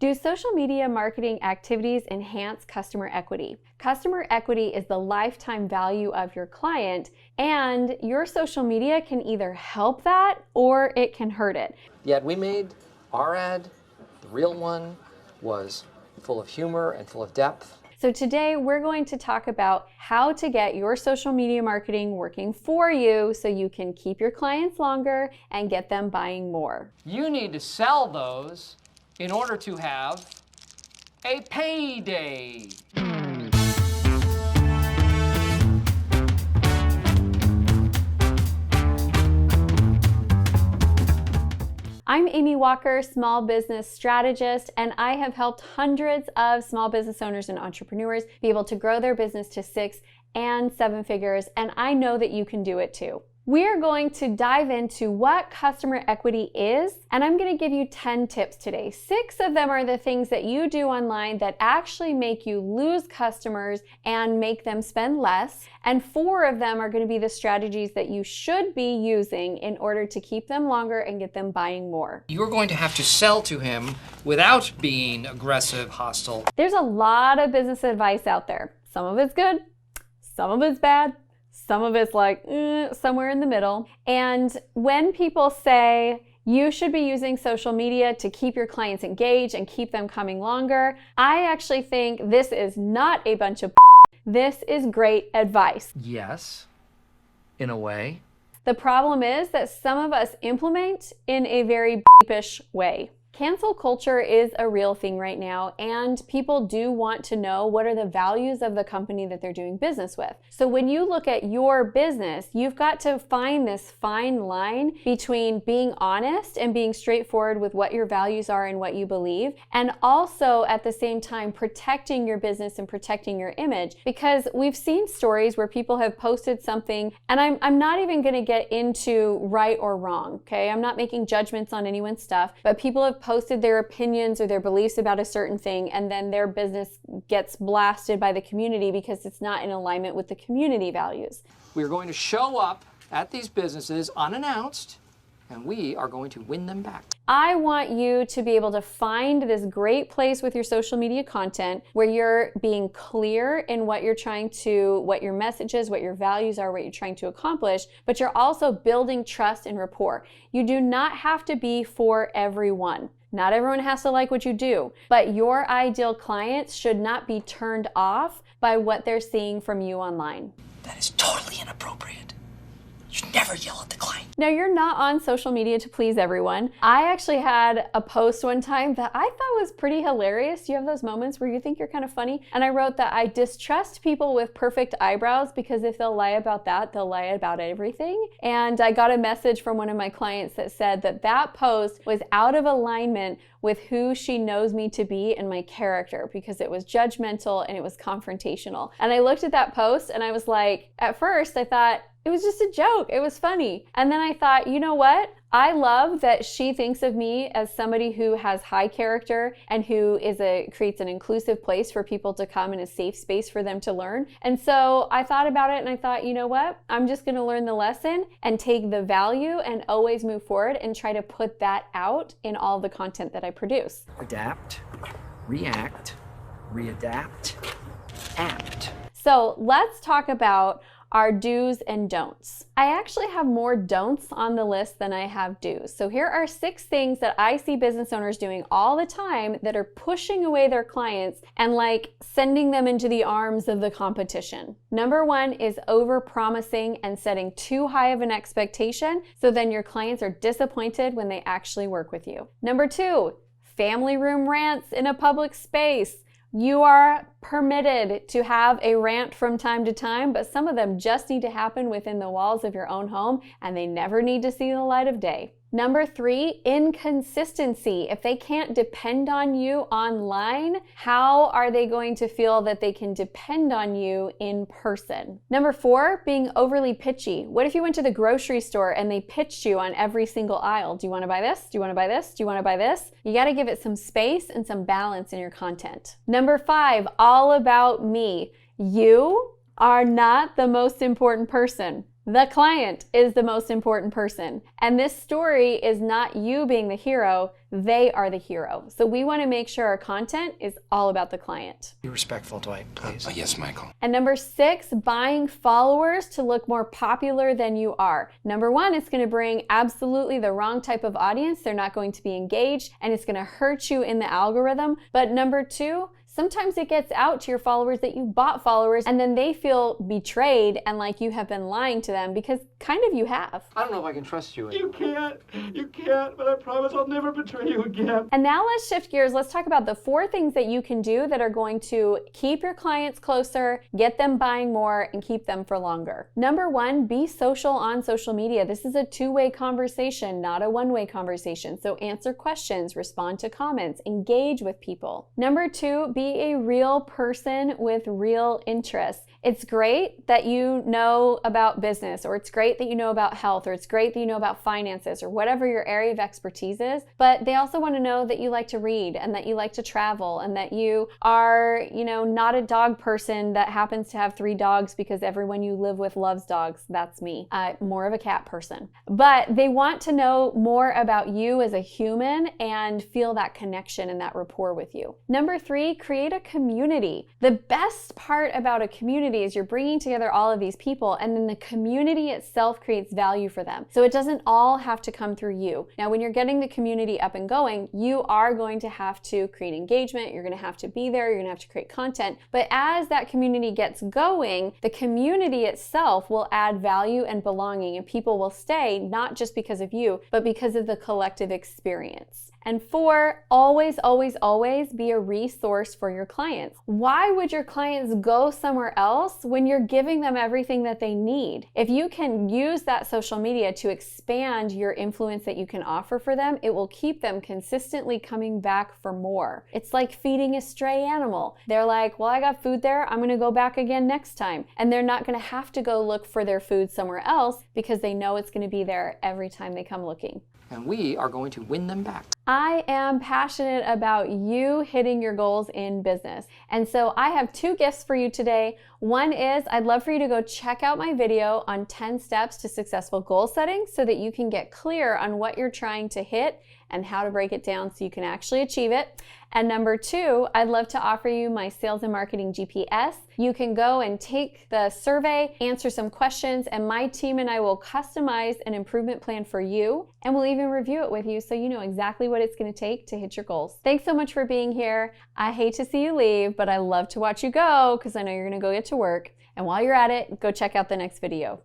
Do social media marketing activities enhance customer equity? Customer equity is the lifetime value of your client, and your social media can either help that or it can hurt it. Yet we made our ad, the real one, was full of humor and full of depth. So today we're going to talk about how to get your social media marketing working for you so you can keep your clients longer and get them buying more. You need to sell those in order to have a payday. I'm Amy Walker, small business strategist, and I have helped hundreds of small business owners and entrepreneurs be able to grow their business to 6 and 7 figures, and I know that you can do it too. We're going to dive into what customer equity is, and I'm going to give you 10 tips today. 6 of them are the things that you do online that actually make you lose customers and make them spend less, and 4 of them are going to be the strategies that you should be using in order to keep them longer and get them buying more. You're going to have to sell to him without being aggressive, hostile. There's a lot of business advice out there. Some of it's good, some of it's bad. Some of it's like somewhere in the middle. And when people say you should be using social media to keep your clients engaged and keep them coming longer, I actually think this is not a bunch of this is great advice. Yes, in a way. The problem is that some of us implement in a very beepish way. Cancel culture is a real thing right now, and people do want to know what are the values of the company that they're doing business with. So when you look at your business, you've got to find this fine line between being honest and being straightforward with what your values are and what you believe, and also at the same time protecting your business and protecting your image. Because we've seen stories where people have posted something, and I'm not even going to get into right or wrong, okay? I'm not making judgments on anyone's stuff, but people have posted their opinions or their beliefs about a certain thing, and then their business gets blasted by the community because it's not in alignment with the community values. We're going to show up at these businesses unannounced, and we are going to win them back. I want you to be able to find this great place with your social media content where you're being clear in what you're trying to, what your message is, what your values are, what you're trying to accomplish, but you're also building trust and rapport. You do not have to be for everyone. Not everyone has to like what you do, but your ideal clients should not be turned off by what they're seeing from you online. That is totally inappropriate. You should never yell at the client. Now, you're not on social media to please everyone. I actually had a post one time that I thought was pretty hilarious. You have those moments where you think you're kind of funny. And I wrote that I distrust people with perfect eyebrows because if they'll lie about that, they'll lie about everything. And I got a message from one of my clients that said that that post was out of alignment with who she knows me to be and my character because it was judgmental and it was confrontational. And I looked at that post and I was like, at first I thought, it was just a joke. It was funny. And then I thought, you know what? I love that she thinks of me as somebody who has high character and who creates an inclusive place for people to come and a safe space for them to learn. And so I thought about it and I thought, you know what? I'm just going to learn the lesson and take the value and always move forward and try to put that out in all the content that I produce. Adapt, react, readapt, apt. So let's talk about our do's and don'ts. I actually have more don'ts on the list than I have do's. So here are 6 things that I see business owners doing all the time that are pushing away their clients and like sending them into the arms of the competition. Number 1 is over-promising and setting too high of an expectation, so then your clients are disappointed when they actually work with you. Number 2, family room rants in a public space. You are permitted to have a rant from time to time, but some of them just need to happen within the walls of your own home, and they never need to see the light of day. Number 3, inconsistency. If they can't depend on you online, how are they going to feel that they can depend on you in person? Number 4, being overly pitchy. What if you went to the grocery store and they pitched you on every single aisle? Do you want to buy this? Do you want to buy this? Do you want to buy this? You got to give it some space and some balance in your content. Number 5, all about me. You are not the most important person. The client is the most important person. And this story is not you being the hero, they are the hero. So we want to make sure our content is all about the client. Be respectful, Dwight, please. Yes, Michael. And number 6, buying followers to look more popular than you are. Number 1, it's going to bring absolutely the wrong type of audience. They're not going to be engaged, and it's going to hurt you in the algorithm. But number 2, sometimes it gets out to your followers that you bought followers, and then they feel betrayed and like you have been lying to them, because kind of you have. I don't know if I can trust you You can't, but I promise I'll never betray you again. And now let's shift gears. Let's talk about the 4 things that you can do that are going to keep your clients closer, get them buying more, and keep them for longer. Number 1, be social on social media. This is a 2-way conversation, not a 1-way conversation. So answer questions, respond to comments, engage with people. Number 2, be a real person with real interests. It's great that you know about business, or it's great that you know about health, or it's great that you know about finances, or whatever your area of expertise is, but they also want to know that you like to read, and that you like to travel, and that you are, not a dog person that happens to have 3 dogs because everyone you live with loves dogs. That's me. More of a cat person. But they want to know more about you as a human and feel that connection and that rapport with you. Number 3, create a community. The best part about a community is you're bringing together all of these people, and then the community itself creates value for them. So it doesn't all have to come through you. Now, when you're getting the community up and going, you are going to have to create engagement. You're going to have to be there. You're going to have to create content. But as that community gets going, the community itself will add value and belonging, and people will stay not just because of you, but because of the collective experience. And 4, always, always, always be a resource for your clients. Why would your clients go somewhere else when you're giving them everything that they need? If you can use that social media to expand your influence that you can offer for them, it will keep them consistently coming back for more. It's like feeding a stray animal. They're like, well, I got food there, I'm going to go back again next time. And they're not going to have to go look for their food somewhere else because they know it's going to be there every time they come looking. And we are going to win them back. I am passionate about you hitting your goals in business. And so I have 2 gifts for you today. One is I'd love for you to go check out my video on 10 steps to successful goal setting so that you can get clear on what you're trying to hit and how to break it down so you can actually achieve it. And number 2, I'd love to offer you my Sales and Marketing GPS. You can go and take the survey, answer some questions, and my team and I will customize an improvement plan for you, and we'll even review it with you so you know exactly what it's going to take to hit your goals. Thanks so much for being here. I hate to see you leave, but I love to watch you go because I know you're going to go get to work. And while you're at it, go check out the next video.